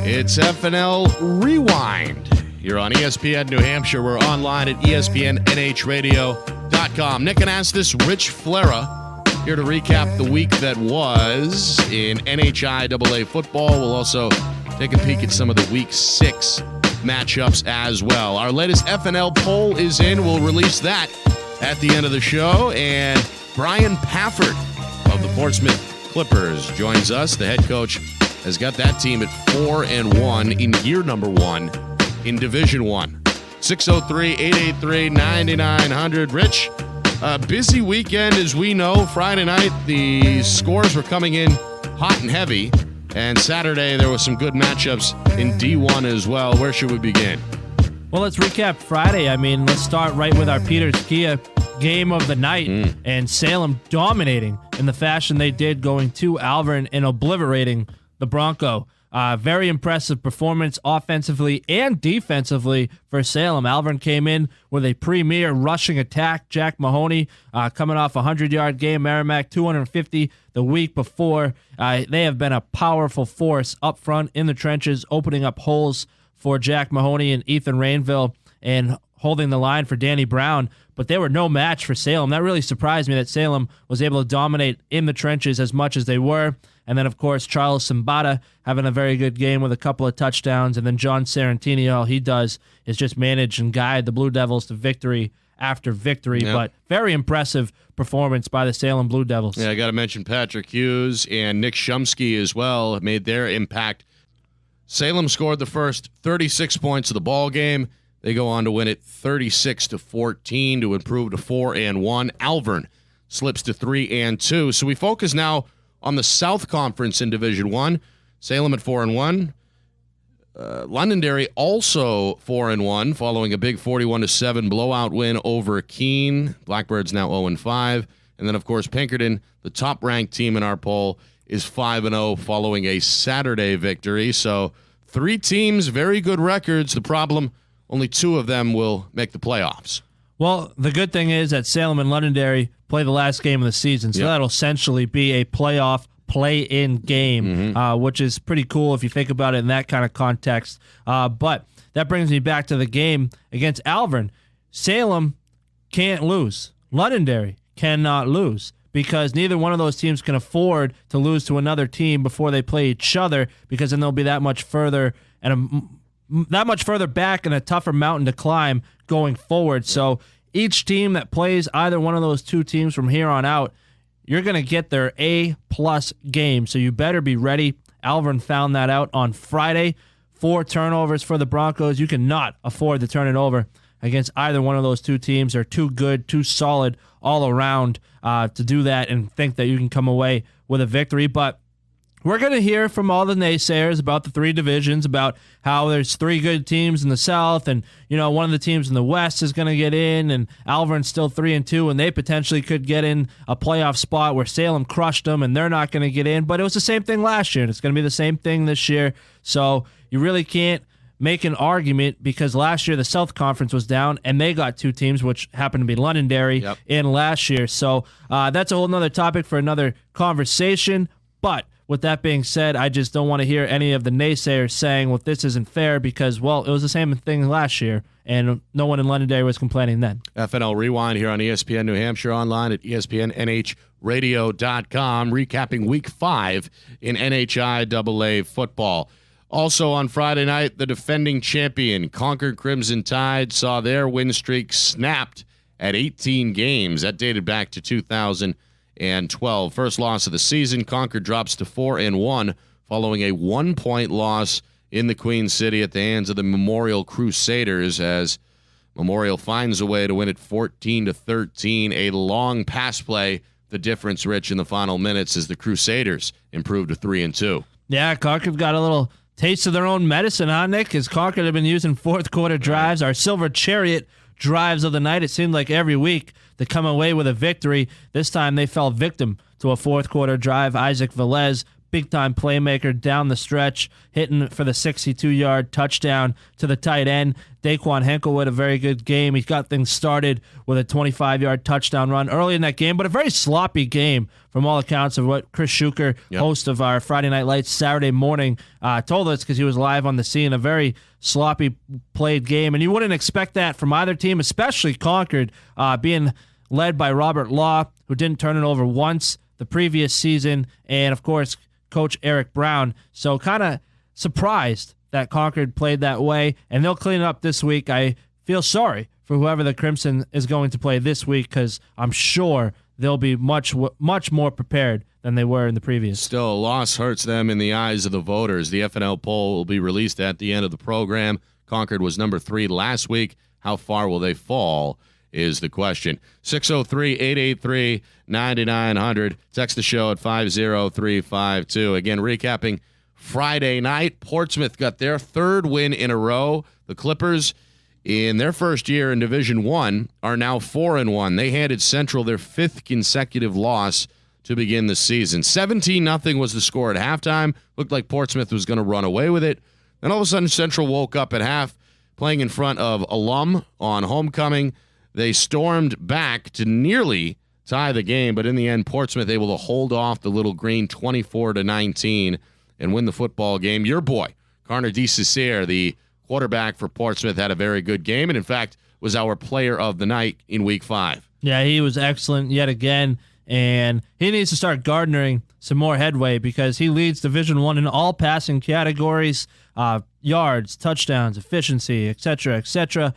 It's FNL Rewind. You're on ESPN New Hampshire. We're online at ESPNNHradio.com. Nick and Astis, Rich Flera, here to recap the week that was in NHIAA football. We'll also take a peek at some of the Week 6 matchups as well. Our latest FNL poll is in. We'll release that at the end of the show. And Brian Pafford of the Portsmouth Clippers joins us. The head coach has got that team at 4-1 in year number 1 in Division 1. 603-883-9900. Rich, busy weekend as we know. Friday night, the scores were coming in hot and heavy. And Saturday, there was some good matchups in D1 as well. Where should we begin? Well, let's recap Friday. Let's start right with our Peters Kia game of the night. And Salem dominating in the fashion they did, going to Alvern and obliterating the Bronco. Very impressive performance offensively and defensively for Salem. Alvern came in with a premier rushing attack. Jack Mahoney coming off a 100-yard game. Merrimack 250 the week before. They have been a powerful force up front in the trenches, opening up holes for Jack Mahoney and Ethan Rainville and holding the line for Danny Brown. But they were no match for Salem. That really surprised me that Salem was able to dominate in the trenches as much as they were. And then, of course, Charles Simbata having a very good game with a couple of touchdowns. And then John Sarantini, all he does is just manage and guide the Blue Devils to victory after victory. Yep. But very impressive performance by the Salem Blue Devils. Yeah, I got to mention Patrick Hughes and Nick Shumsky as well made their impact. Salem scored the first 36 points of the ball game. They go on to win it 36-14 to improve to 4-1. Alvern slips to 3-2. So we focus now on the South Conference in Division 1. Salem at 4-1. Londonderry also 4-1, following a big 41-7 blowout win over Keene. Blackbirds now 0-5. And then, of course, Pinkerton, the top-ranked team in our poll, is 5-0 following a Saturday victory. So 3 teams, very good records. The problem, only 2 of them will make the playoffs. Well, the good thing is that Salem and Londonderry play the last game of the season, so that'll essentially be a playoff play-in game, which is pretty cool if you think about it in that kind of context. But that brings me back to the game against Alvern. Salem can't lose. Londonderry cannot lose, because neither one of those teams can afford to lose to another team before they play each other, because then they'll be that much further back and a tougher mountain to climb going forward. So each team that plays either one of those 2 teams from here on out, you're going to get their A-plus game. So you better be ready. Alvern found that out on Friday. 4 turnovers for the Broncos. You cannot afford to turn it over against either one of those 2 teams. They're too good, too solid all around to do that and think that you can come away with a victory. But we're going to hear from all the naysayers about the 3 divisions, about how there's 3 good teams in the South, and one of the teams in the West is going to get in, and Alvern's still 3-2, and they potentially could get in a playoff spot where Salem crushed them, and they're not going to get in. But it was the same thing last year, and it's going to be the same thing this year. So you really can't make an argument, because last year the South Conference was down, and they got 2 teams, which happened to be Londonderry in last year. So that's a whole nother topic for another conversation. But with that being said, I just don't want to hear any of the naysayers saying, well, this isn't fair, because, well, it was the same thing last year, and no one in Londonderry was complaining then. FNL Rewind here on ESPN New Hampshire, online at ESPNNHradio.com, recapping Week 5 in NHIAA football. Also on Friday night, the defending champion Concord Crimson Tide saw their win streak snapped at 18 games. That dated back to 2012. First loss of the season. Concord drops to 4-1 following a 1-point loss in the Queen City at the hands of the Memorial Crusaders, as Memorial finds a way to win it 14-13. A long pass play, the difference, Rich, in the final minutes, as the Crusaders improved to 3-2. Yeah, Concord got a little taste of their own medicine, huh, Nick? Because Concord have been using fourth-quarter drives, our Silver Chariot drives of the night. It seemed like every week to come away with a victory. This time they fell victim to a fourth-quarter drive. Isaac Velez big-time playmaker down the stretch, hitting for the 62-yard touchdown to the tight end. Daquan Henkel had a very good game. He got things started with a 25-yard touchdown run early in that game, but a very sloppy game from all accounts of what Chris Schuker, host of our Friday Night Lights Saturday morning, told us because he was live on the scene. A very sloppy played game, and you wouldn't expect that from either team, especially Concord, being led by Robert Law, who didn't turn it over once the previous season, and, of course, Coach Eric Brown. So kind of surprised that Concord played that way, and they'll clean it up this week. I feel sorry for whoever the Crimson is going to play this week because I'm sure they'll be much more prepared than they were in the previous. Still, a loss hurts them in the eyes of the voters. The FNL poll will be released at the end of the program. Concord was number 3 last week. How far will they fall is the question. 603-883-9900. Text the show at 50352. Again, recapping Friday night, Portsmouth got their 3rd win in a row. The Clippers, in their first year in Division I, are now 4-1. They handed Central their 5th consecutive loss to begin the season. 17-0 was the score at halftime. Looked like Portsmouth was going to run away with it. Then all of a sudden, Central woke up at half, playing in front of alum on homecoming. They stormed back to nearly tie the game, but in the end, Portsmouth able to hold off the Little Green 24-19 and win the football game. Your boy, Connor DeCicere, the quarterback for Portsmouth, had a very good game, and in fact was our player of the night in Week 5. Yeah, he was excellent yet again, and he needs to start garnering some more headway because he leads Division I in all passing categories, yards, touchdowns, efficiency, etc., etc.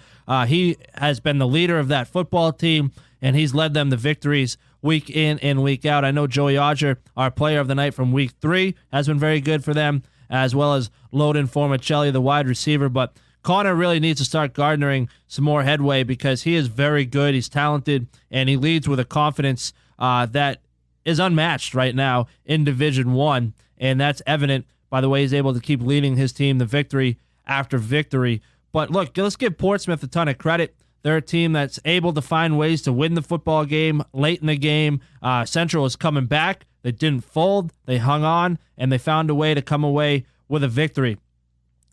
He has been the leader of that football team, and he's led them to victories week in and week out. I know Joey Odger, our player of the night from Week 3, has been very good for them, as well as Loden Formicelli, the wide receiver. But Connor really needs to start garnering some more headway because he is very good, he's talented, and he leads with a confidence that is unmatched right now in Division I, and that's evident by the way he's able to keep leading his team to victory after victory. But look, let's give Portsmouth a ton of credit. They're a team that's able to find ways to win the football game late in the game. Central is coming back. They didn't fold. They hung on, and they found a way to come away with a victory.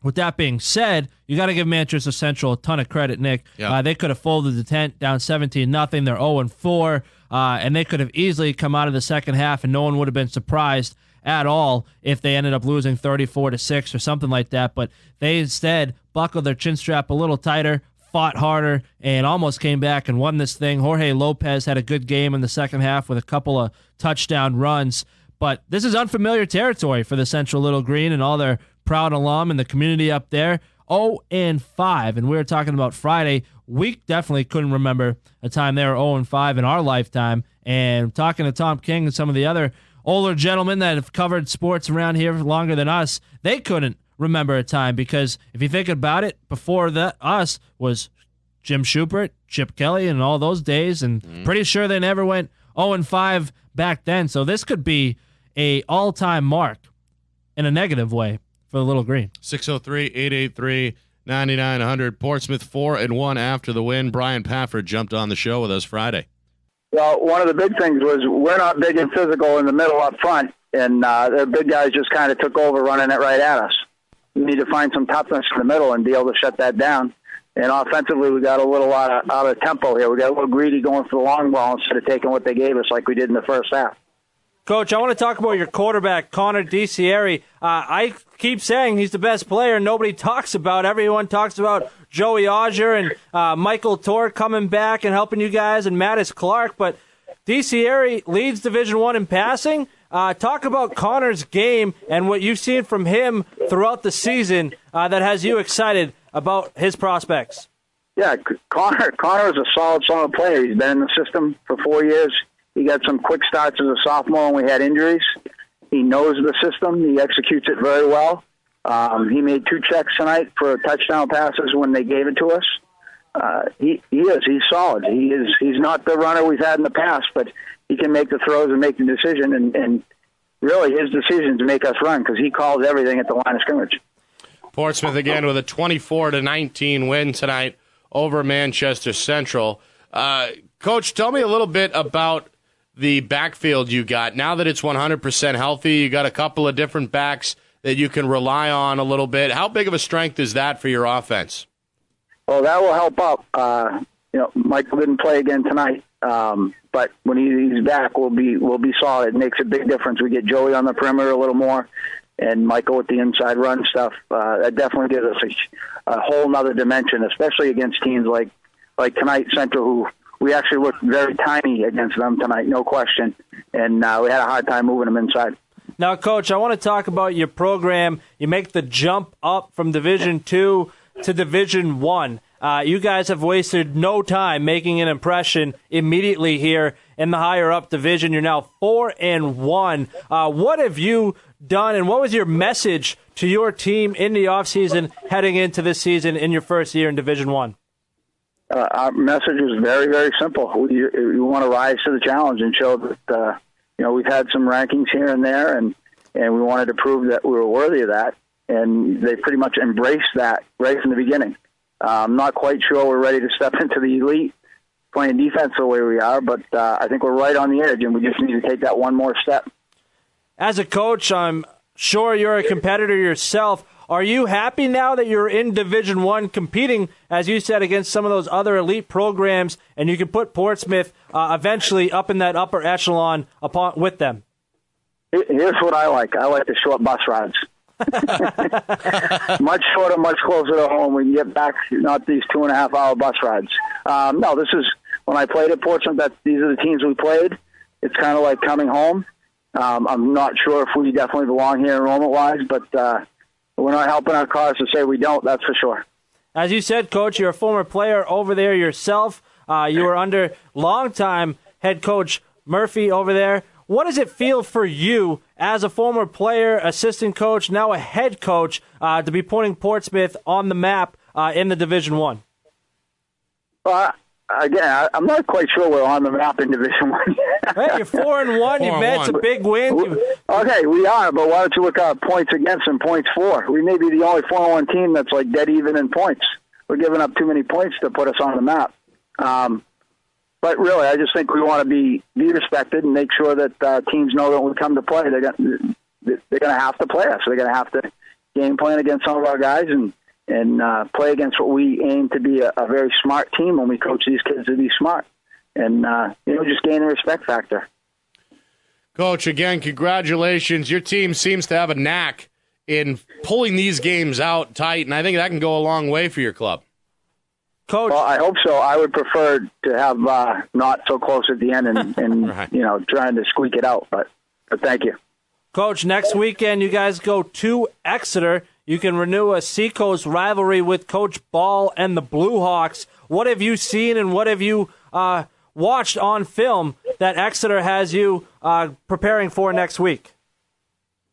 With that being said, you got to give Manchester Central a ton of credit, Nick. Yeah. They could have folded the tent down 17-0. They're 0-4, and they could have easily come out of the second half, and no one would have been surprised at all if they ended up losing 34-6 or something like that. But they instead buckled their chin strap a little tighter, fought harder, and almost came back and won this thing. Jorge Lopez had a good game in the second half with a couple of touchdown runs. But this is unfamiliar territory for the Central Little Green and all their proud alum and the community up there. 0-5, and we were talking about Friday. We definitely couldn't remember a time they were 0-5 in our lifetime. And talking to Tom King and some of the other older gentlemen that have covered sports around here longer than us, they couldn't remember a time because if you think about it, before that us was Jim Schubert, Chip Kelly, and all those days, and pretty sure they never went 0-5 back then. So this could be a all-time mark in a negative way for the Little Green. 603-883-9900. Portsmouth 4-1 after the win. Brian Pafford jumped on the show with us Friday. Well, one of the big things was we're not big and physical in the middle up front, and the big guys just kind of took over running it right at us. We need to find some toughness in the middle and be able to shut that down. And offensively, we got a little out of tempo here. We got a little greedy going for the long ball instead of taking what they gave us like we did in the first half. Coach, I want to talk about your quarterback, Connor DeCicere. I keep saying he's the best player. Nobody talks about. Everyone talks about Joey Odger and Michael Torr coming back and helping you guys, and Mattis Clark. But DeCicere leads Division I in passing. Talk about Connor's game and what you've seen from him throughout the season that has you excited about his prospects. Yeah, Connor is a solid player. He's been in the system for 4 years. He got some quick starts as a sophomore when we had injuries. He knows the system. He executes it very well. He made 2 checks tonight for touchdown passes when they gave it to us. He's solid. He's not the runner we've had in the past, but he can make the throws and make the decision. And really, his decisions make us run because he calls everything at the line of scrimmage. Portsmouth again with a 24-19 win tonight over Manchester Central. Coach, tell me a little bit about the backfield you got. Now that it's 100% healthy, you got a couple of different backs that you can rely on a little bit. How big of a strength is that for your offense? Well, that will help out. Michael didn't play again tonight, but when he's back, we'll be solid. It makes a big difference. We get Joey on the perimeter a little more, and Michael with the inside run stuff. That definitely gives us a whole nother dimension, especially against teams like tonight, Central, who we actually looked very tiny against them tonight, no question, and we had a hard time moving them inside. Now, Coach, I want to talk about your program. You make the jump up from Division II to Division I. You guys have wasted no time making an impression immediately here in the higher-up division. You're now 4-1. What have you done, and what was your message to your team in the offseason heading into this season in your first year in Division I? Our message was very, very simple. We want to rise to the challenge and show that we've had some rankings here and there, and we wanted to prove that we were worthy of that. And they pretty much embraced that right from the beginning. I'm not quite sure we're ready to step into the elite playing defense the way we are, but I think we're right on the edge, and we just need to take that one more step. As a coach, I'm sure you're a competitor yourself. Are you happy now that you're in Division I competing, as you said, against some of those other elite programs, and you can put Portsmouth eventually up in that upper echelon with them? Here's what I like. I like the short bus rides. Much shorter, much closer to home. We can get back, not these 2.5-hour bus rides. No, this is, when I played at Portsmouth, these are the teams we played. It's kind of like coming home. I'm not sure if we definitely belong here enrollment-wise, but we're not helping our cause to say we don't, that's for sure. As you said, Coach, you're a former player over there yourself. You were under longtime head coach Murphy over there. What does it feel for you as a former player, assistant coach, now a head coach, to be putting Portsmouth on the map in the Division I? Well, again, I'm not quite sure we're on the map in Division I. Hey, you're 4-1. You've had some big wins. Okay, we are, but why don't you look at points against and points for? We may be the only 4-1 team that's like dead even in points. We're giving up too many points to put us on the map. But really, I just think we want to be respected and make sure that teams know that when we come to play, they're going to have to play us. They're going to have to game plan against some of our guys and play against what we aim to be a very smart team when we coach these kids to be smart. And, just gain the respect factor. Coach, again, congratulations. Your team seems to have a knack in pulling these games out tight, and I think that can go a long way for your club. Coach. Well, I hope so. I would prefer to have not so close at the end and right. Trying to squeak it out. But thank you. Coach, next weekend you guys go to Exeter. You can renew a Seacoast rivalry with Coach Ball and the Blue Hawks. What have you seen and what have you watched on film that Exeter has you preparing for next week?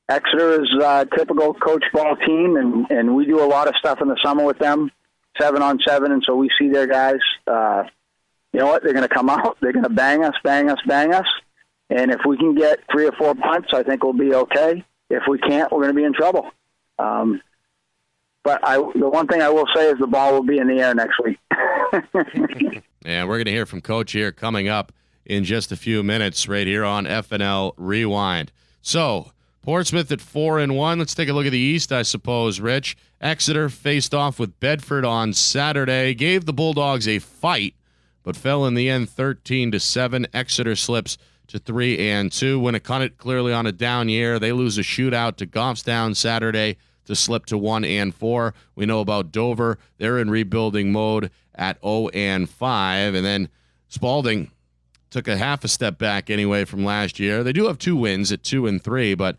Exeter is a typical Coach Ball team, and we do a lot of stuff in the summer with them. 7-on-7, and so we see their guys. You know what? They're going to come out. They're going to bang us. And if we can get 3 or 4 punts, I think we'll be okay. If we can't, we're going to be in trouble. But the one thing I will say is the ball will be in the air next week. And we're going to hear from Coach here coming up in just a few minutes right here on FNL Rewind. So, Portsmouth at 4-1. Let's take a look at the East, I suppose, Rich. Exeter faced off with Bedford on Saturday, gave the Bulldogs a fight, but fell in the end 13-7. Exeter slips to 3-2. Winnicott clearly on a down year. They lose a shootout to Goffstown Saturday to slip to 1-4. We know about Dover. They're in rebuilding mode at 0-5. And then Spalding took a half a step back anyway from last year. They do have 2 wins at 2-3, but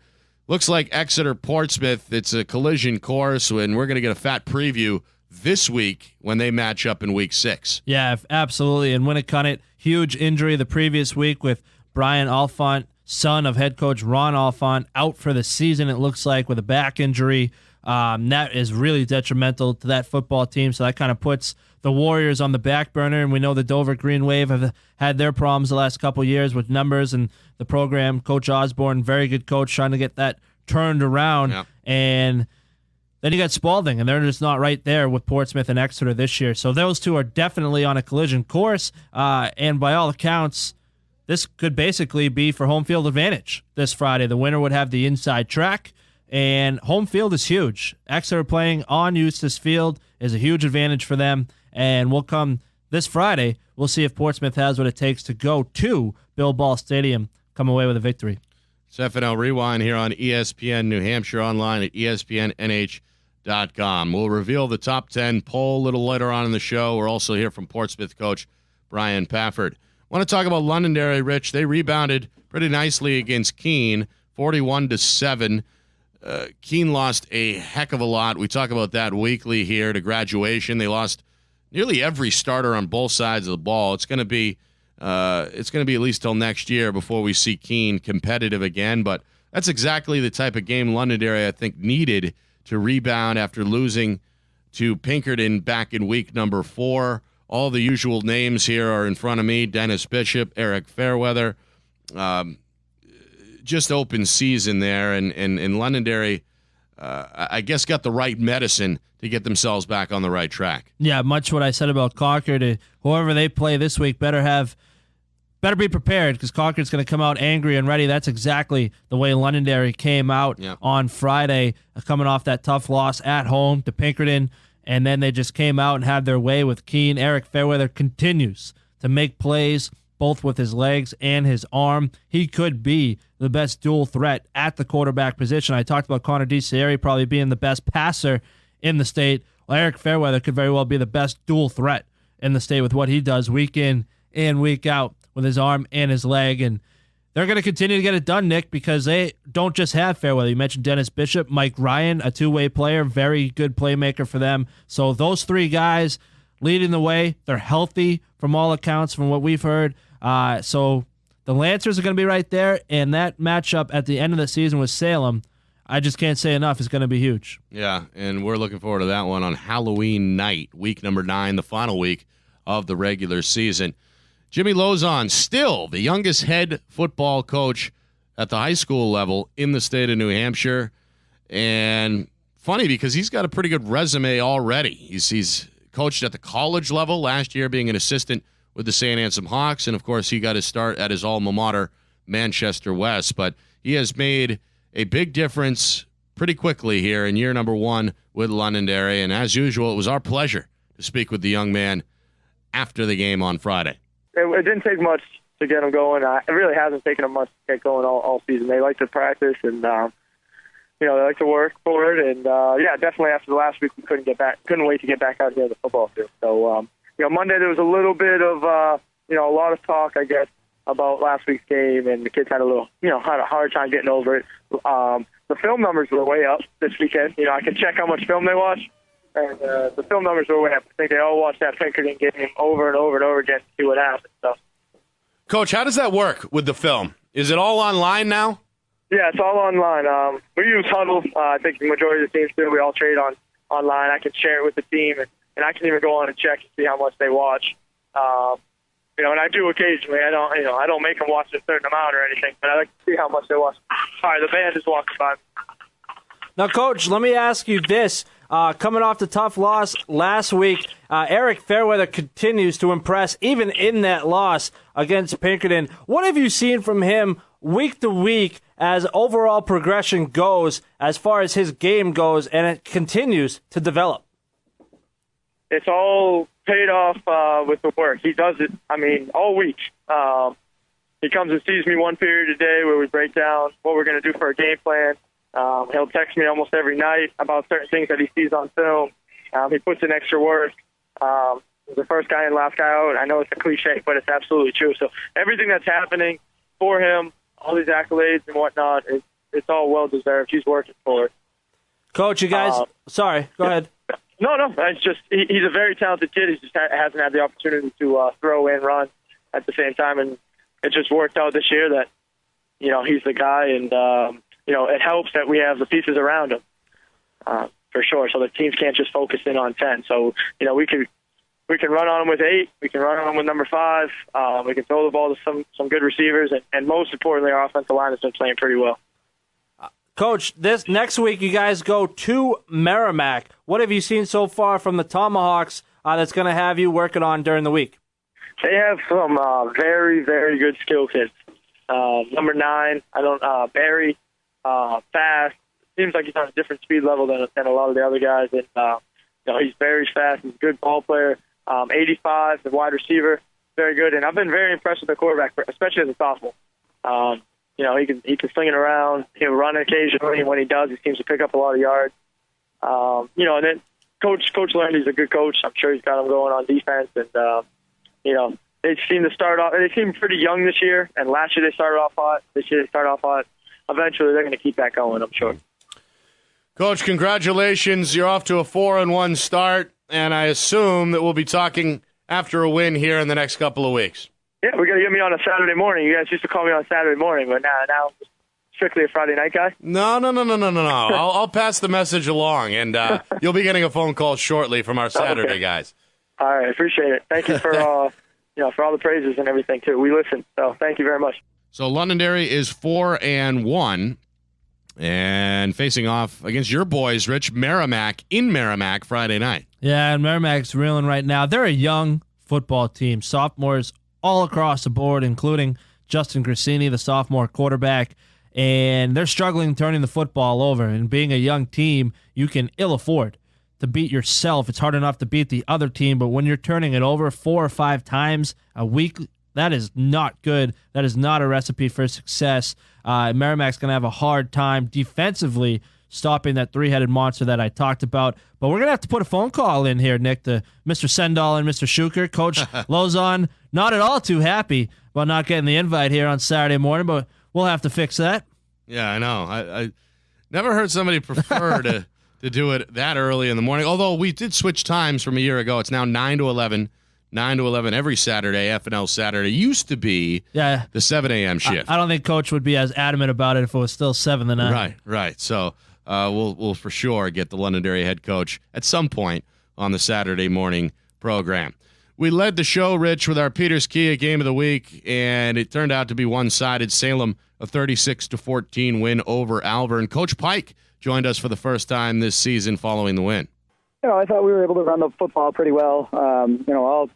looks like Exeter-Portsmouth, it's a collision course, and we're going to get a fat preview this week when they match up in Week 6. Yeah, absolutely. And Winnicott, huge injury the previous week with Brian Alfont, son of head coach Ron Alfont, out for the season, it looks like, with a back injury. That is really detrimental to that football team, so that kind of puts the Warriors on the back burner, and we know the Dover Green Wave have had their problems the last couple of years with numbers and the program. Coach Osborne, very good coach, trying to get that turned around. Yep. And then you got Spalding, and they're just not right there with Portsmouth and Exeter this year. So those two are definitely on a collision course, and by all accounts, this could basically be for home field advantage this Friday. The winner would have the inside track, and home field is huge. Exeter playing on Eustis Field is a huge advantage for them, and we'll come this Friday. We'll see if Portsmouth has what it takes to go to Bill Ball Stadium, come away with a victory. It's FNL Rewind here on ESPN New Hampshire, online at espnnh.com. We'll reveal the top 10 poll a little later on in the show. We're also here from Portsmouth coach Brian Pafford. I want to talk about Londonderry, Rich. They rebounded pretty nicely against Keene, 41-7. Keene lost a heck of a lot. We talk about that weekly here to graduation. They lost nearly every starter on both sides of the ball. It's going to be at least till next year before we see Keene competitive again. But that's exactly the type of game Londonderry, I think, needed to rebound after losing to Pinkerton back in week number 4. All the usual names here are in front of me: Dennis Bishop, Eric Fairweather. Just open season there, and Londonderry, I guess, got the right medicine to get themselves back on the right track. Yeah, much what I said about Concord. Whoever they play this week better be prepared, because Concord's going to come out angry and ready. That's exactly the way Londonderry came out on Friday, coming off that tough loss at home to Pinkerton, and then they just came out and had their way with Keene. Eric Fairweather continues to make plays both with his legs and his arm. He could be the best dual threat at the quarterback position. I talked about Connor DeCieri probably being the best passer in the state. Well, Eric Fairweather could very well be the best dual threat in the state with what he does week in and week out with his arm and his leg. And they're going to continue to get it done, Nick, because they don't just have Fairweather. You mentioned Dennis Bishop, Mike Ryan, a two-way player, very good playmaker for them. So those three guys leading the way. They're healthy from all accounts from what we've heard. So the Lancers are going to be right there, and that matchup at the end of the season with Salem, I just can't say enough, is going to be huge. Yeah, and we're looking forward to that one on Halloween night, week number 9, the final week of the regular season. Jimmy Lozon, still the youngest head football coach at the high school level in the state of New Hampshire. And funny, because he's got a pretty good resume already. He's coached at the college level, last year being an assistant with the St. Anselm Hawks, and of course he got his start at his alma mater, Manchester West. But he has made a big difference pretty quickly here in year number 1 with Londonderry. And as usual, it was our pleasure to speak with the young man after the game on Friday. It didn't take much to get them going. It really hasn't taken them much to get going all season. They like to practice, and they like to work for it. And definitely after the last week, we couldn't wait to get back out here on the football field. So Monday there was a little bit of a lot of talk, I guess, about last week's game, and the kids had a hard time getting over it. The film numbers were way up this weekend. I can check how much film they watched. And the film numbers were way up. I think they all watched that Pinkerton game over and over and over again to see what happened. So, Coach, how does that work with the film? Is it all online now? Yeah, it's all online. We use Huddle. I think the majority of the teams do. We all trade online. I can share it with the team, and I can even go on and check and see how much they watch. And I do occasionally. I don't make them watch a certain amount or anything, but I like to see how much they watch. All right, the band is walking by. Now, Coach, let me ask you this. Coming off the tough loss last week, Eric Fairweather continues to impress, even in that loss against Pinkerton. What have you seen from him week to week as overall progression goes, as far as his game goes, and it continues to develop? It's all paid off with the work. He does it, all week. He comes and sees me one period a day where we break down what we're going to do for a game plan. He'll text me almost every night about certain things that he sees on film. He puts in extra work. He's the first guy in, last guy out. I know it's a cliche, but it's absolutely true. So everything that's happening for him, all these accolades and whatnot, it's all well-deserved. He's working for it. Coach, you guys sorry, go ahead. No, it's just he's a very talented kid. He just hasn't had the opportunity to throw and run at the same time, and it just worked out this year that he's the guy, and it helps that we have the pieces around him for sure. So the teams can't just focus in on 10. So we can run on him with 8. We can run on him with number 5. We can throw the ball to some good receivers, and most importantly, our offensive line has been playing pretty well. Coach, this next week you guys go to Merrimack. What have you seen so far from the Tomahawks that's going to have you working on during the week? They have some very, very good skill kids. Number 9, Barry, fast. Seems like he's on a different speed level than a lot of the other guys. And he's very fast. He's a good ball player. 85, the wide receiver, very good. And I've been very impressed with the quarterback, especially as a sophomore. He can sling it around. He'll run occasionally, and when he does, he seems to pick up a lot of yards. And then Coach Lundy's a good coach. I'm sure he's got him going on defense. And they seem to start off. They seem pretty young this year, and last year they started off hot. This year they start off hot. Eventually, they're going to keep that going, I'm sure. Coach, congratulations. You're off to a 4-1 start, and I assume that we'll be talking after a win here in the next couple of weeks. Yeah, we're going to get me on a Saturday morning. You guys used to call me on Saturday morning, but now I'm strictly a Friday night guy. No. I'll pass the message along, and you'll be getting a phone call shortly from our Saturday guys. All right, appreciate it. Thank you for for all the praises and everything too. We listen, so thank you very much. So Londonderry is 4-1, and facing off against your boys, Rich, Merrimack in Merrimack Friday night. Yeah, and Merrimack's reeling right now. They're a young football team, sophomores all across the board, including Justin Grassini, the sophomore quarterback, and they're struggling turning the football over. And being a young team, you can ill afford to beat yourself. It's hard enough to beat the other team, but when you're turning it over 4 or 5 times a week, that is not good. That is not a recipe for success. Merrimack's going to have a hard time defensively stopping that 3-headed monster that I talked about. But we're going to have to put a phone call in here, Nick, to Mr. Sendall and Mr. Schuker. Coach Lozon, not at all too happy about not getting the invite here on Saturday morning, but we'll have to fix that. Yeah, I know. I never heard somebody prefer to do it that early in the morning, although we did switch times from a year ago. It's now 9 to 11 every Saturday, FNL Saturday. Used to be the 7 a.m. shift. I don't think Coach would be as adamant about it if it was still 7 to 9. Right. So we'll for sure get the Londonderry head coach at some point on the Saturday morning program. We led the show, Rich, with our Peters Kia Game of the Week, and it turned out to be one-sided. Salem, a 36-14 win over Alvern. Coach Pike joined us for the first time this season following the win. I thought we were able to run the football pretty well. All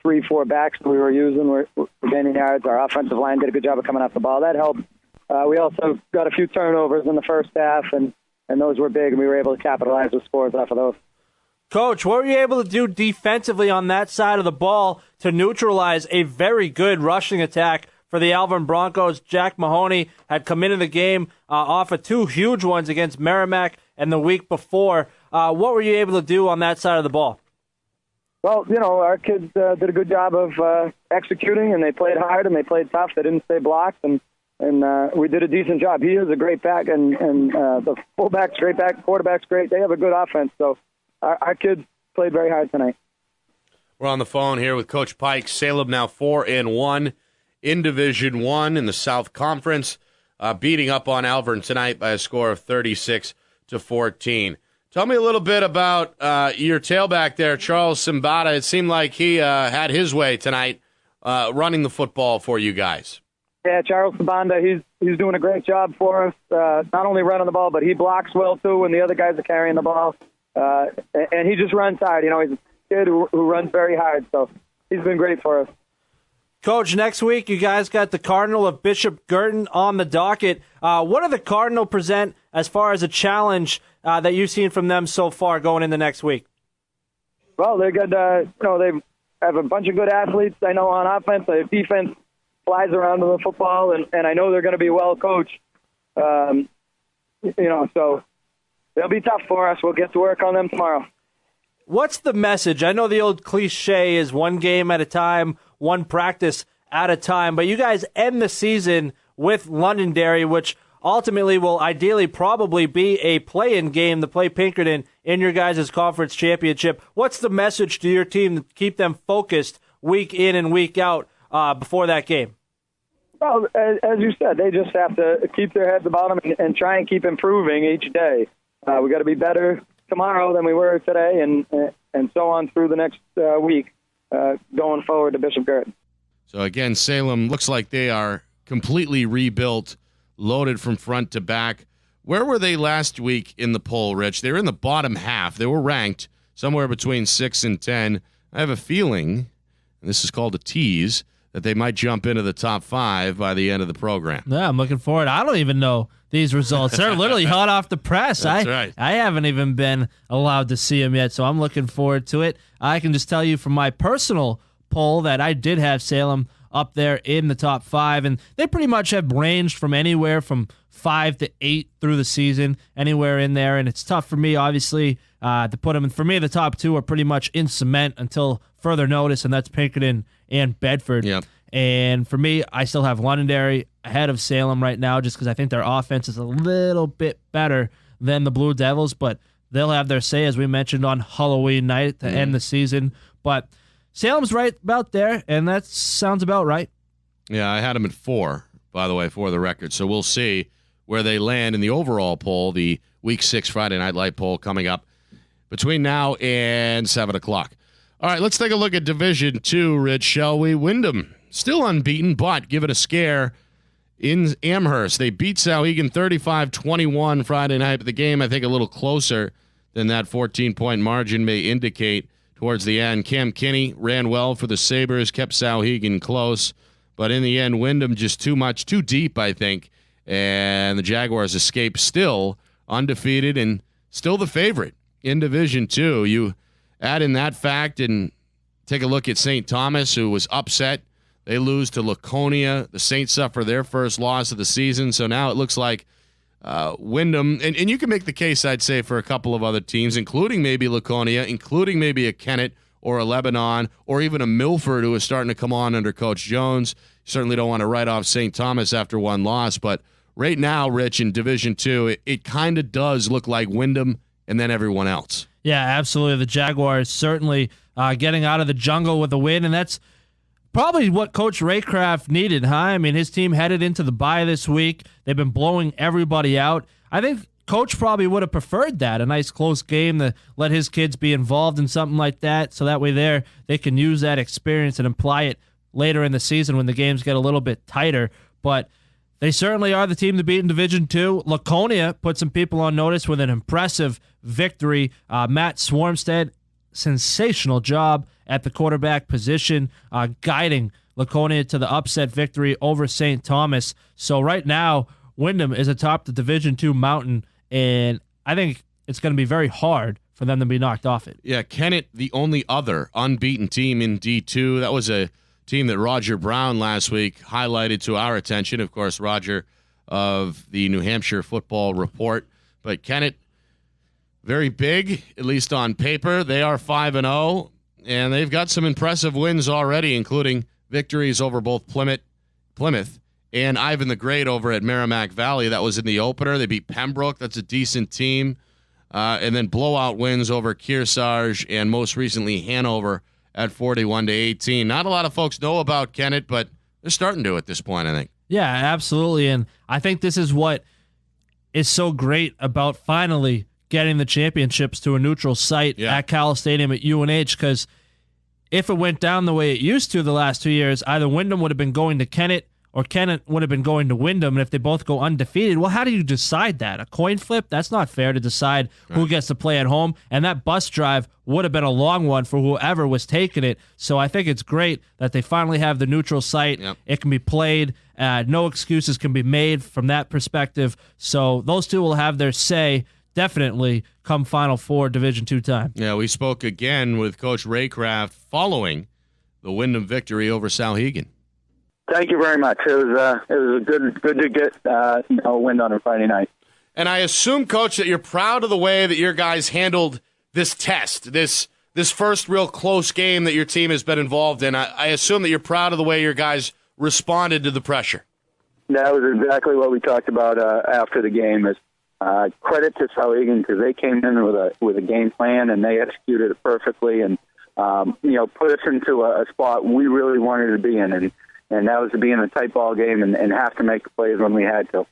3-4 backs that we were using were gaining yards. Our offensive line did a good job of coming off the ball. That helped. We also got a few turnovers in the first half, and those were big, and we were able to capitalize with scores off of those. Coach, what were you able to do defensively on that side of the ball to neutralize a very good rushing attack for the Alvern Broncos? Jack Mahoney had come into the game off of 2 huge ones against Merrimack and the week before. What were you able to do on that side of the ball? Well, our kids did a good job of executing, and they played hard and they played tough. They didn't stay blocked, and we did a decent job. He is a great back, and the fullback's great back, quarterback's great. They have a good offense, so our kids played very hard tonight. We're on the phone here with Coach Pike. Salem now 4-1 in Division I in the South Conference, beating up on Alvern tonight by a score of 36-14. Tell me a little bit about your tailback there, Charles Simbada. It seemed like he had his way tonight running the football for you guys. Yeah, Charles Simbada, he's doing a great job for us, not only running the ball, but he blocks well, too, when the other guys are carrying the ball. And he just runs hard. He's a kid who runs very hard, so he's been great for us. Coach, next week you guys got the Cardinal of Bishop Girton on the docket. What do the Cardinal present as far as a challenge that you've seen from them so far going into next week? Well, they're good. They have a bunch of good athletes, I know, on offense. Their defense flies around with the football, and I know they're going to be well coached. So they'll be tough for us. We'll get to work on them tomorrow. What's the message? I know the old cliche is one game at a time, one practice at a time, but you guys end the season with Londonderry, which ultimately will ideally probably be a play-in game to play Pinkerton in your guys' conference championship. What's the message to your team to keep them focused week in and week out before that game? Well, as you said, they just have to keep their heads about them and try and keep improving each day. We got to be better tomorrow than we were today, and so on through the next week going forward to Bishop Girton. So again, Salem looks like they are completely rebuilt, loaded from front to back. Where were they last week in the poll, Rich? They were in the bottom half. They were ranked somewhere between 6 and 10. I have a feeling and this is called a tease, that they might jump into the top 5 by the end of the program. Yeah, I'm looking forward. I don't even know these results. They're literally hot off the press. That's right. I haven't even been allowed to see them yet, so I'm looking forward to it. I can just tell you from my personal poll that I did have Salem up there in the top 5, and they pretty much have ranged from anywhere from 5 to 8 through the season, anywhere in there, and it's tough for me, obviously, to put them in. For me, the top 2 are pretty much in cement until further notice, and that's Pinkerton and Bedford. Yep. And for me, I still have Londonderry ahead of Salem right now just because I think their offense is a little bit better than the Blue Devils, but they'll have their say, as we mentioned, on Halloween night to end the season. But Salem's right about there, and that sounds about right. Yeah, I had them at 4, by the way, for the record. So we'll see where they land in the overall poll, the Week 6 Friday Night Light poll coming up between now and 7 o'clock. All right, let's take a look at Division 2, Rich, shall we? Wyndham, still unbeaten, but give it a scare in Amherst. They beat Souhegan 35-21 Friday night, but the game, I think, a little closer than that 14-point margin may indicate towards the end. Cam Kinney ran well for the Sabres, kept Souhegan close, but in the end, Wyndham just too much, too deep, I think, and the Jaguars escape still undefeated and still the favorite in Division 2. You add in that fact and take a look at St. Thomas, who was upset. They lose to Laconia. The Saints suffer their first loss of the season, so now it looks like Wyndham, and you can make the case, I'd say, for a couple of other teams, including maybe Laconia, including maybe a Kennett or a Lebanon, or even a Milford who is starting to come on under Coach Jones. You certainly don't want to write off St. Thomas after one loss, but right now, Rich, in Division 2, it kind of does look like Wyndham and then everyone else. Yeah, absolutely. The Jaguars certainly getting out of the jungle with a win, and that's probably what Coach Raycraft needed, huh? I mean, his team headed into the bye this week. They've been blowing everybody out. I think Coach probably would have preferred that, a nice close game to let his kids be involved in something like that, so that way they can use that experience and apply it later in the season when the games get a little bit tighter. But they certainly are the team to beat in Division 2. Laconia put some people on notice with an impressive victory. Matt Swarmstead, sensational job at the quarterback position, guiding Laconia to the upset victory over St. Thomas. So right now, Wyndham is atop the Division 2 mountain, and I think it's going to be very hard for them to be knocked off it. Yeah, Kennett, the only other unbeaten team in D2. That was a team that Roger Brown last week highlighted to our attention. Of course, Roger of the New Hampshire Football Report. But Kennett, very big, at least on paper. They are 5-0, and they've got some impressive wins already, including victories over both Plymouth and Ivan the Great over at Merrimack Valley. That was in the opener. They beat Pembroke. That's a decent team. And then blowout wins over Kearsarge and most recently Hanover at 41-18. Not a lot of folks know about Kennett, but they're starting to at this point, I think. Yeah, absolutely. And I think this is what is so great about finally getting the championships to a neutral site at Cal Stadium at UNH, because if it went down the way it used to the last 2 years, either Wyndham would have been going to Kennett or Kennett would have been going to Wyndham, and if they both go undefeated, well, how do you decide that? A coin flip? That's not fair to decide who gets to play at home, and that bus drive would have been a long one for whoever was taking it. So I think it's great that they finally have the neutral site. Yep. It can be played. No excuses can be made from that perspective. So those two will have their say definitely come Final Four Division II time. Yeah, we spoke again with Coach Raycraft following the Wyndham victory over Souhegan. Thank you very much. It was a good to get a win on a Friday night. And I assume, Coach, that you're proud of the way that your guys handled this test, this first real close game that your team has been involved in. I assume that you're proud of the way your guys responded to the pressure. That was exactly what we talked about after the game. Is credit to Souhegan because they came in with a game plan and they executed it perfectly and put us into a spot we really wanted to be in. And that was to be in a tight ball game and have to make the plays when we had to.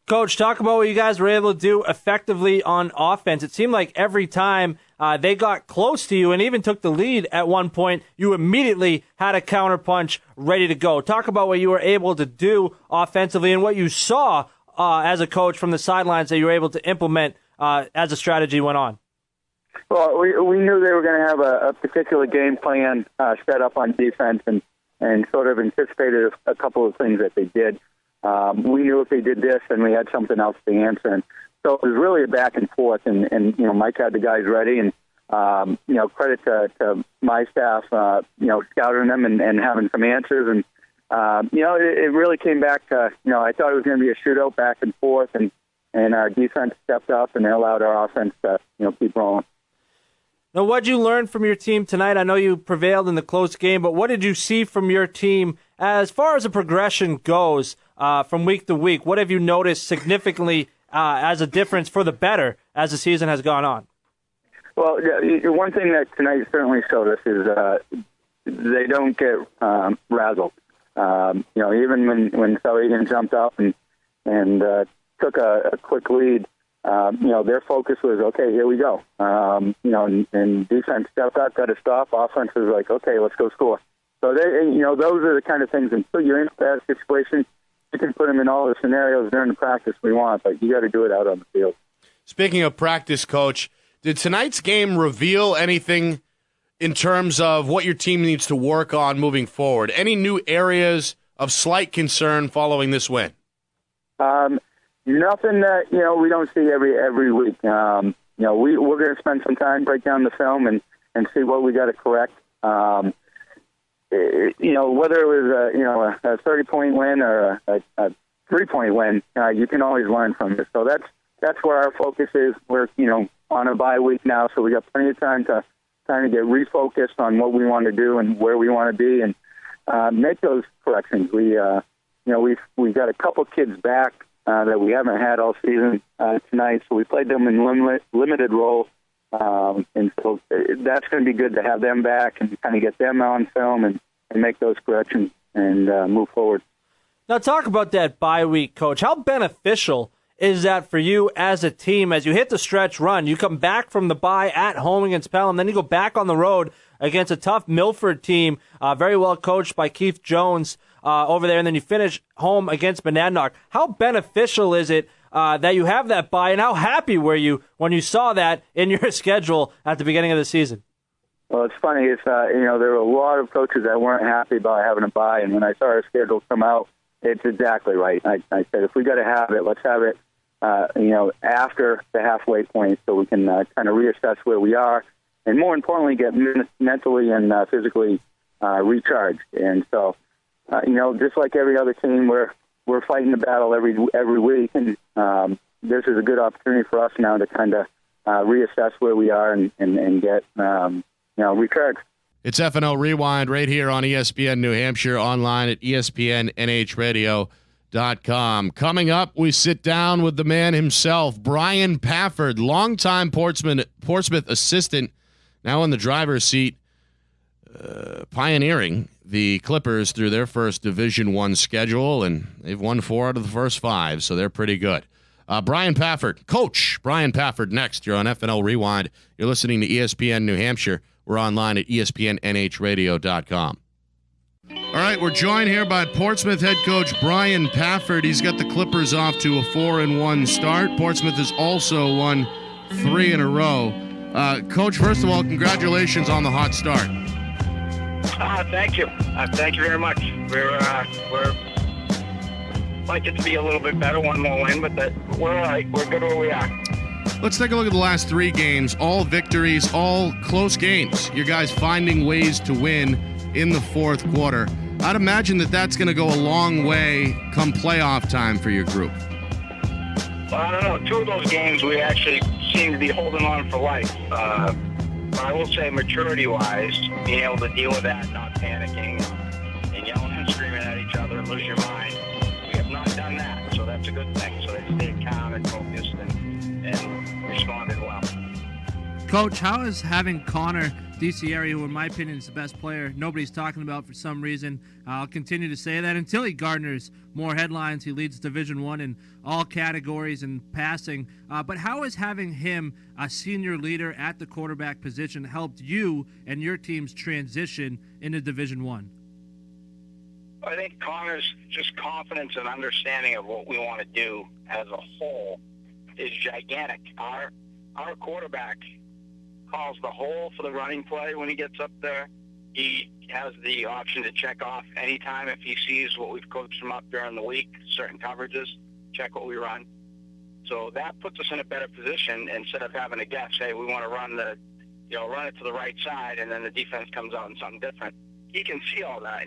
Coach, talk about what you guys were able to do effectively on offense. It seemed like every time they got close to you and even took the lead at one point, you immediately had a counterpunch ready to go. Talk about what you were able to do offensively and what you saw as a coach from the sidelines that you were able to implement as the strategy went on. Well, we knew they were going to have a particular game plan set up on defense, and sort of anticipated a couple of things that they did. We knew if they did this, then we had something else to answer. And so it was really a back and forth, and Mike had the guys ready, and credit to my staff, scouting them and having some answers, and it really came back to I thought it was going to be a shootout back and forth, and our defense stepped up and they allowed our offense to keep rolling. Now, what did you learn from your team tonight? I know you prevailed in the close game, but what did you see from your team as far as the progression goes from week to week? What have you noticed significantly as a difference for the better as the season has gone on? Well, one thing that tonight certainly showed us is they don't get razzled. Even when Southern jumped up and took a quick lead, their focus was, okay, here we go. And defense stepped up, got a stop. Offense was like, okay, let's go score. So those are the kind of things. Until you're in that situation, you can put them in all the scenarios during the practice we want, but you got to do it out on the field. Speaking of practice, Coach, did tonight's game reveal anything in terms of what your team needs to work on moving forward? Any new areas of slight concern following this win? Nothing that we don't see every week. We're going to spend some time, break down the film, and see what we got to correct. Whether it was a 30-point win or a 3-point win, you can always learn from this. So that's where our focus is. We're on a bye week now, so we got plenty of time to get refocused on what we want to do and where we want to be, and make those corrections. We've got a couple kids back that we haven't had all season tonight, so we played them in limited role, and so that's going to be good to have them back and kind of get them on film and make those corrections and move forward. Now, talk about that bye week, Coach. How beneficial is that for you as a team as you hit the stretch run? You come back from the bye at home against Pelham, then you go back on the road against a tough Milford team, very well coached by Keith Jones over there, and then you finish home against Monadnock. How beneficial is it that you have that bye, and how happy were you when you saw that in your schedule at the beginning of the season? Well, it's funny. There were a lot of coaches that weren't happy about having a bye, and when I saw our schedule come out, it's exactly right. I said, if we got to have it, let's have it after the halfway point so we can kind of reassess where we are, and more importantly, get mentally and physically recharged. And so, just like every other team, we're fighting the battle every week, and this is a good opportunity for us now to kind of reassess where we are and get recharged. It's FNL Rewind right here on ESPN New Hampshire, online at ESPNNHradio.com. Coming up, we sit down with the man himself, Brian Pafford, longtime Portsmouth assistant, now in the driver's seat, pioneering the Clippers through their first Division I schedule, and they've won 4 out of the first 5, so they're pretty good. Brian Pafford, Coach Brian Pafford, next. You're on FNL Rewind. You're listening to ESPN New Hampshire. We're online at ESPNNHradio.com. All right, we're joined here by Portsmouth head coach Brian Pafford. He's got the Clippers off to a 4-1 start. Portsmouth has also won 3 in a row. Coach, first of all, congratulations on the hot start. Thank you. Thank you very much. We're like it to be a little bit better, one more win, but we're all right. We're good where we are. Let's take a look at the last 3 games. All victories, all close games. You guys finding ways to win in the fourth quarter. I'd imagine that's going to go a long way come playoff time for your group. Well, I don't know. 2 of those games we actually seem to be holding on for life. But I will say maturity-wise, being able to deal with that, not panicking, and yelling and screaming at each other and lose your mind. We have not done that, so that's a good thing. So they stayed calm and focused and responded well. Coach, how is having Connor DiCieri, who in my opinion is the best player nobody's talking about for some reason, I'll continue to say that until he garners more headlines. He leads Division I in all categories in passing. But how has having him, a senior leader at the quarterback position, helped you and your team's transition into Division I? I think Connor's just confidence and understanding of what we want to do as a whole is gigantic. Our quarterback calls the hole for the running play when he gets up there. He has the option to check off anytime if he sees what we've coached him up during the week, certain coverages, check what we run. So that puts us in a better position instead of having to guess, hey, we want to run it to the right side, and then the defense comes out in something different. He can see all that.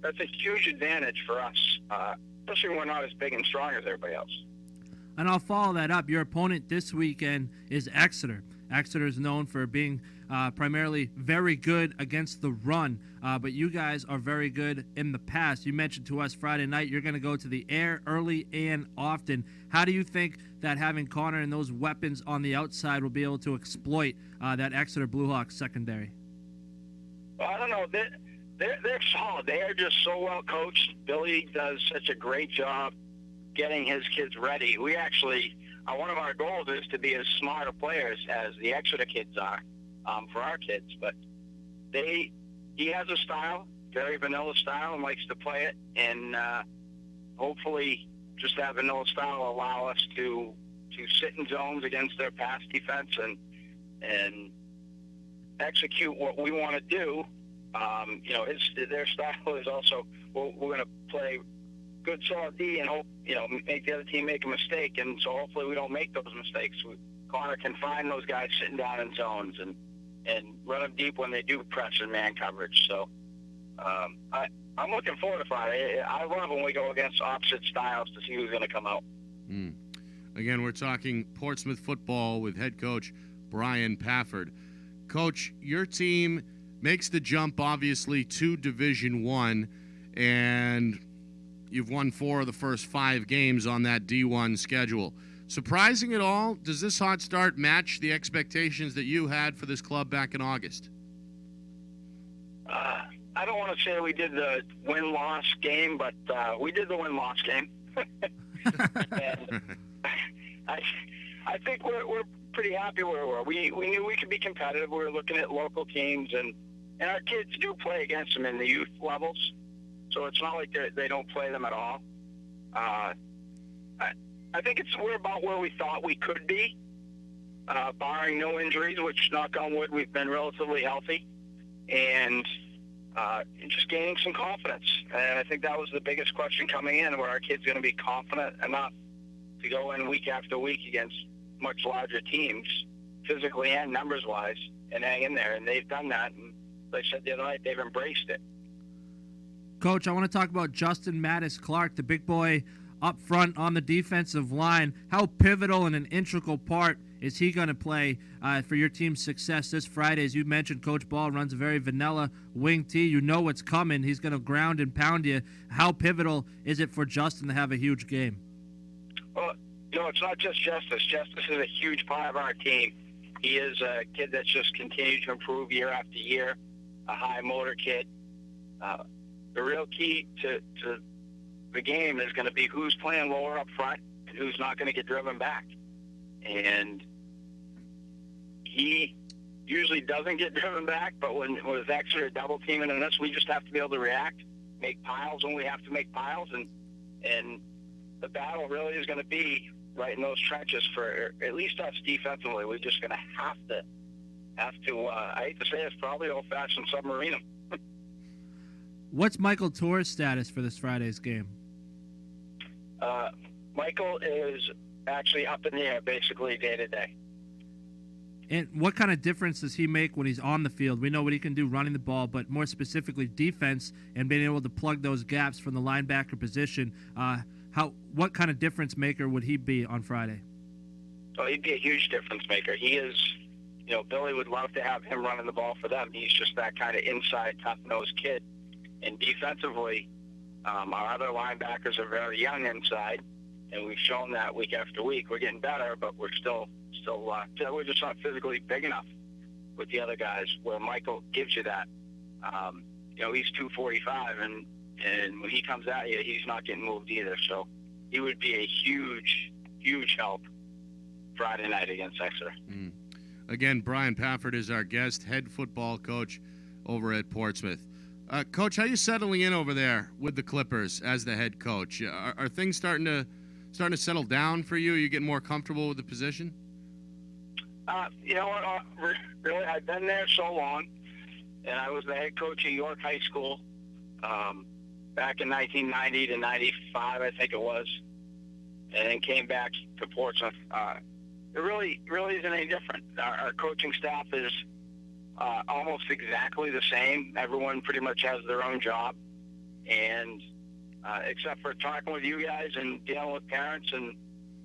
That's a huge advantage for us, especially when we're not as big and strong as everybody else. And I'll follow that up. Your opponent this weekend is Exeter. Exeter is known for being primarily very good against the run, but you guys are very good in the pass. You mentioned to us Friday night you're going to go to the air early and often. How do you think that having Connor and those weapons on the outside will be able to exploit that Exeter Bluehawks secondary? Well, I don't know. They're solid. They are just so well coached. Billy does such a great job getting his kids ready. We actually, one of our goals is to be as smart of players as the Exeter kids are for our kids. But he has a style, very vanilla style, and likes to play it. And hopefully just that vanilla style will allow us to sit in zones against their pass defense and execute what we want to do. Their style is also, we're going to play good solid D and hope, make the other team make a mistake. And so hopefully we don't make those mistakes. Connor can find those guys sitting down in zones and run them deep when they do press and man coverage. So I'm looking forward to Friday. I love when we go against opposite styles to see who's going to come out. Again, we're talking Portsmouth football with head coach Brian Pafford. Coach, your team makes the jump, obviously, to Division I, and you've won 4 of the first 5 games on that D1 schedule. Surprising at all? Does this hot start match the expectations that you had for this club back in August? I don't want to say we did the win-loss game, but we did the win-loss game. And I think we're pretty happy where we were. We knew we could be competitive. We were looking at local teams, and our kids do play against them in the youth levels, so it's not like they don't play them at all. I think we're about where we thought we could be, barring no injuries, which, knock on wood, we've been relatively healthy, and just gaining some confidence. And I think that was the biggest question coming in, were our kids going to be confident enough to go in week after week against much larger teams, physically and numbers-wise, and hang in there. And they've done that. And like I said the other night, they've embraced it. Coach, I want to talk about Justin Mattis-Clark, the big boy up front on the defensive line. How pivotal and an integral part is he going to play for your team's success this Friday? As you mentioned, Coach Ball runs a very vanilla wing tee. You know what's coming. He's going to ground and pound you. How pivotal is it for Justin to have a huge game? Well, it's not just Justice. Justice is a huge part of our team. He is a kid that's just continued to improve year after year, a high motor kid. The real key to the game is going to be who's playing lower up front and who's not going to get driven back. And he usually doesn't get driven back, but when with Exeter double teaming on us, we just have to be able to react, make piles when we have to make piles, and the battle really is going to be right in those trenches for at least us defensively. We're just going to have to. I hate to say it's probably old-fashioned submarine them. What's Michael Torres' status for this Friday's game? Michael is actually up in the air basically day to day. And what kind of difference does he make when he's on the field? We know what he can do running the ball, but more specifically defense and being able to plug those gaps from the linebacker position. What kind of difference maker would he be on Friday? Oh, he'd be a huge difference maker. He is, Billy would love to have him running the ball for them. He's just that kind of inside, tough-nosed kid. And defensively, our other linebackers are very young inside, and we've shown that week after week. We're getting better, but we're still we're just not physically big enough with the other guys, where Michael gives you that. He's 245, and when he comes at you, he's not getting moved either. So he would be a huge, huge help Friday night against Exeter. Again, Brian Pafford is our guest, head football coach over at Portsmouth. Coach, how are you settling in over there with the Clippers as the head coach? Are things starting to settle down for you? Are you getting more comfortable with the position? You know what? Really, I've been there so long, and I was the head coach at York High School back in 1990 to 95, I think it was, and then came back to Portsmouth. It really isn't any different. Our coaching staff is almost exactly the same. Everyone pretty much has their own job, and except for talking with you guys and dealing with parents and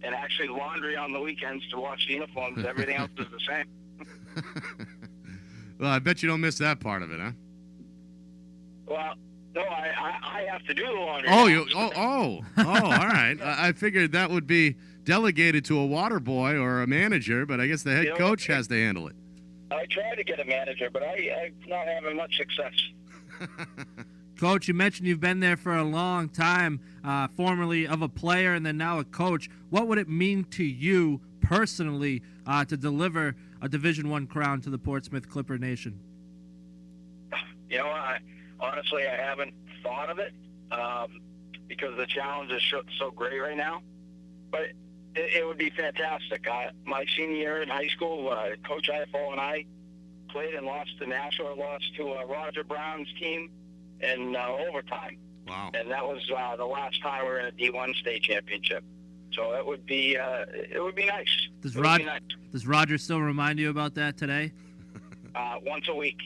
actually laundry on the weekends to wash the uniforms, everything else is the same. Well, I bet you don't miss that part of it, huh? Well, no, I have to do the laundry. All right. I figured that would be delegated to a water boy or a manager, but I guess the head coach has to handle it. I tried to get a manager, but I'm not having much success. Coach, you mentioned you've been there for a long time, formerly of a player and then now a coach. What would it mean to you personally to deliver a Division I crown to the Portsmouth Clipper Nation? You know, honestly, I haven't thought of it because the challenge is so great right now. But it would be fantastic. My senior year in high school, Coach Eiffel and I played and lost to Nashua, lost to Roger Brown's team in overtime. Wow. And that was the last time we were in a D1 state championship. So it would be nice. Does Roger still remind you about that today? Once a week.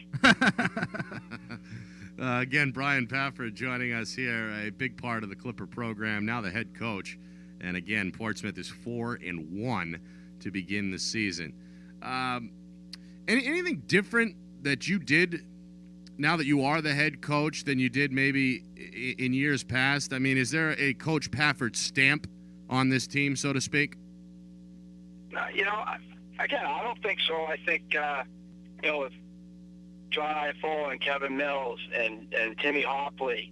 Again, Brian Pafford joining us here, a big part of the Clipper program, now the head coach. And again, Portsmouth is 4-1 to begin the season. Anything different that you did now that you are the head coach than you did maybe in years past? I mean, is there a Coach Pafford stamp on this team, so to speak? You know, again, I don't think so. I think, with John Eiffel and Kevin Mills and Timmy Hopley,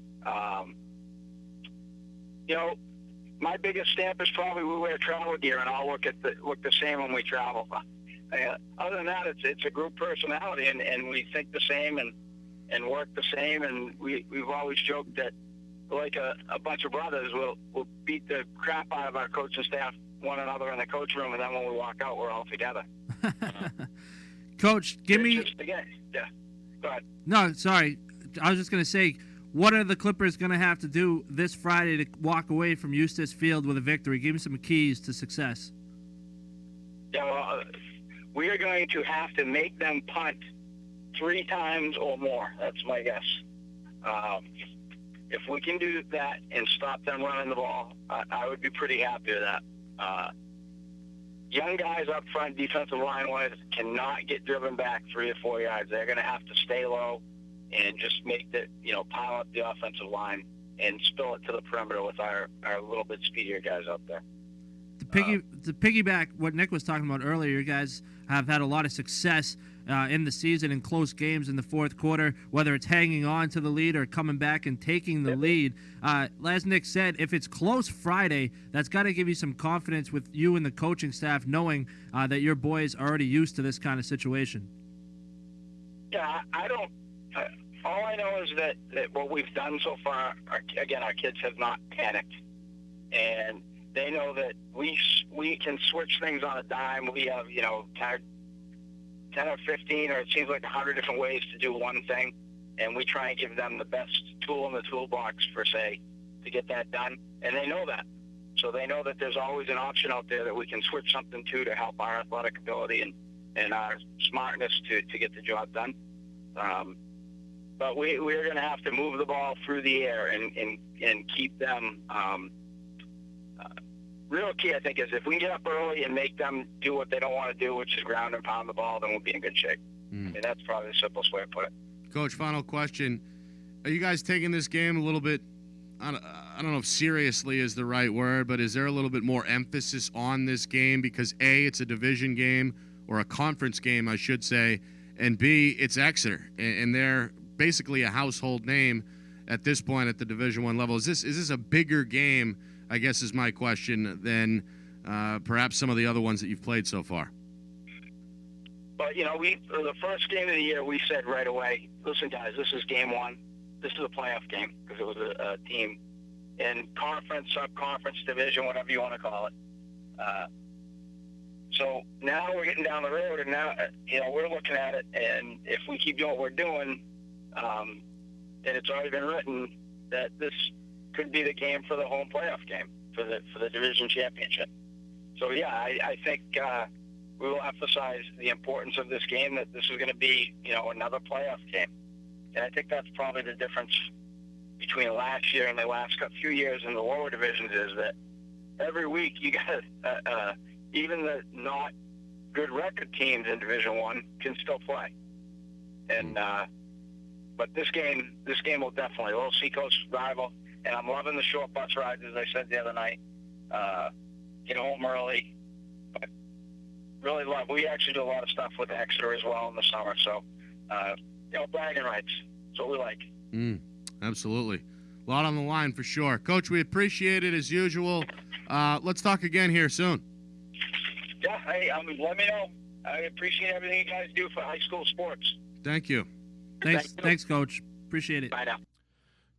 my biggest stamp is probably we wear travel gear and all look the same when we travel. Other than that, it's a group personality, and we think the same and work the same, and we've always joked that like a bunch of brothers will beat the crap out of our coaching staff, one another in the coach room, and then when we walk out, we're all together. Coach, give me... Yeah, go ahead. No, sorry. I was just going to say, what are the Clippers going to have to do this Friday to walk away from Eustis Field with a victory? Give me some keys to success. Yeah, well, we are going to have to make them punt 3 times or more. That's my guess. If we can do that and stop them running the ball, I would be pretty happy with that. Young guys up front, defensive line-wise, cannot get driven back 3 or 4 yards. They're going to have to stay low and just make pile up the offensive line and spill it to the perimeter with our little bit speedier guys out there. To piggyback what Nick was talking about earlier, you guys have had a lot of success in the season in close games in the fourth quarter, whether it's hanging on to the lead or coming back and taking the lead. As Nick said, if it's close Friday, that's got to give you some confidence with you and the coaching staff knowing that your boys are already used to this kind of situation. Yeah, I don't. All I know is that what we've done so far, our kids have not panicked, and they know that we can switch things on a dime. We have 10 or 15, or it seems like 100 different ways to do one thing, and we try and give them the best tool in the toolbox, per se, to get that done, and they know that. So they know that there's always an option out there that we can switch something to help our athletic ability and our smartness to get the job done. But we're going to have to move the ball through the air and keep them. Real key, I think, is if we can get up early and make them do what they don't want to do, which is ground and pound the ball, then we'll be in good shape. And that's probably the simplest way to put it. Coach, final question. Are you guys taking this game a little bit, I don't know if seriously is the right word, but is there a little bit more emphasis on this game? Because A, it's a division game, or a conference game, I should say, and B, it's Exeter, and they're basically a household name at this point at the Division I level. Is this a bigger game, I guess is my question, than perhaps some of the other ones that you've played so far? But, the first game of the year, we said right away, listen, guys, this is game 1. This is a playoff game because it was a team in conference, sub-conference, division, whatever you want to call it. So now we're getting down the road, and now we're looking at it, and if we keep doing what we're doing, and it's already been written that this could be the game for the home playoff game for the division championship. So yeah, I think we will emphasize the importance of this game, that this is going to be another playoff game, and I think that's probably the difference between last year and the last few years in the lower divisions, is that every week you got even the not good record teams in Division I can still play. And but this game will definitely, a little Seacoast rival, and I'm loving the short bus rides, as I said the other night. Get home early, but really love. We actually do a lot of stuff with Exeter as well in the summer, so bragging rights. That's what we like. Absolutely. A lot on the line for sure. Coach, we appreciate it as usual. Let's talk again here soon. Yeah, let me know. I appreciate everything you guys do for high school sports. Thank you. Thanks, Coach. Appreciate it. Bye now.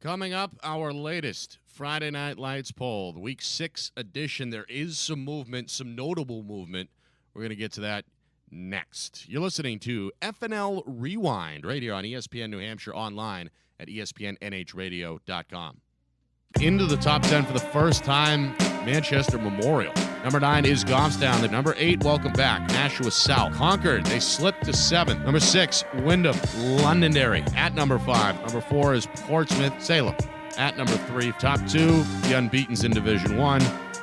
Coming up, our latest Friday Night Lights poll, the Week 6 edition. There is some movement, some notable movement. We're going to get to that next. You're listening to FNL Rewind right here on ESPN New Hampshire, online at espnnhradio.com. Into the top 10 for the first time, Manchester Memorial. Number 9 is Goffstown. The number 8, welcome back, Nashua South. Concord, they slipped to 7th. Number 6, Wyndham. Londonderry at number 5. Number 4 is Portsmouth. Salem at number 3. Top 2, the unbeatens in Division 1.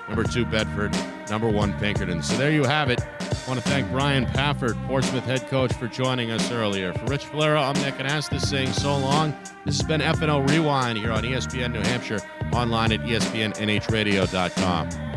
Number 2, Bedford. Number 1, Pinkerton. So there you have it. I want to thank Brian Pafford, Portsmouth head coach, for joining us earlier. For Rich Valera, I'm Nick Anastas saying so long. This has been FNL Rewind here on ESPN New Hampshire, online at espnnhradio.com.